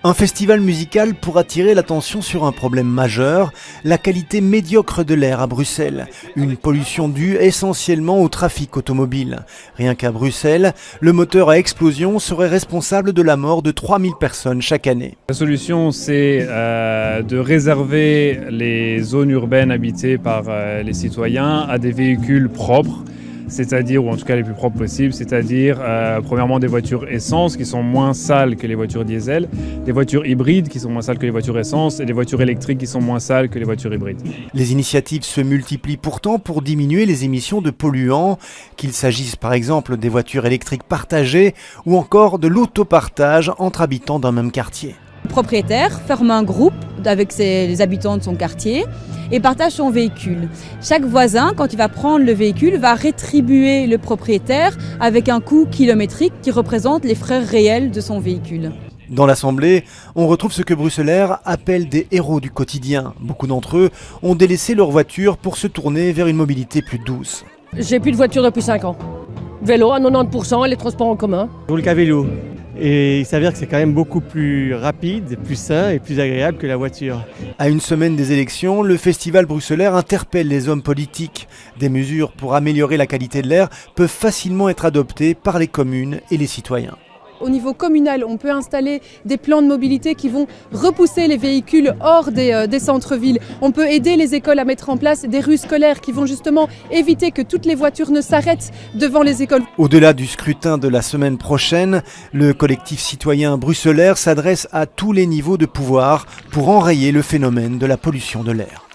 Un festival musical pour attirer l'attention sur un problème majeur, la qualité médiocre de l'air à Bruxelles. Une pollution due essentiellement au trafic automobile. Rien qu'à Bruxelles, le moteur à explosion serait responsable de la mort de 3000 personnes chaque année. La solution, c'est de réserver les zones urbaines habitées par les citoyens à des véhicules propres. C'est-à-dire, ou en tout cas les plus propres possibles, c'est-à-dire premièrement des voitures essence qui sont moins sales que les voitures diesel, des voitures hybrides qui sont moins sales que les voitures essence et des voitures électriques qui sont moins sales que les voitures hybrides. Les initiatives se multiplient pourtant pour diminuer les émissions de polluants, qu'il s'agisse par exemple des voitures électriques partagées ou encore de l'autopartage entre habitants d'un même quartier. Le propriétaire forme un groupe avec les habitants de son quartier et partage son véhicule. Chaque voisin, quand il va prendre le véhicule, va rétribuer le propriétaire avec un coût kilométrique qui représente les frais réels de son véhicule. Dans l'Assemblée, on retrouve ce que Bruxellaires appellent des héros du quotidien. Beaucoup d'entre eux ont délaissé leur voiture pour se tourner vers une mobilité plus douce. J'ai plus de voiture depuis 5 ans. Vélo à 90% et les transports en commun. Je roule qu'à vélo. Et il s'avère que c'est quand même beaucoup plus rapide, plus sain et plus agréable que la voiture. À une semaine des élections, le festival bruxellaire interpelle les hommes politiques. Des mesures pour améliorer la qualité de l'air peuvent facilement être adoptées par les communes et les citoyens. Au niveau communal, on peut installer des plans de mobilité qui vont repousser les véhicules hors des centres-villes. On peut aider les écoles à mettre en place des rues scolaires qui vont justement éviter que toutes les voitures ne s'arrêtent devant les écoles. Au-delà du scrutin de la semaine prochaine, le collectif citoyen bruxellaire s'adresse à tous les niveaux de pouvoir pour enrayer le phénomène de la pollution de l'air.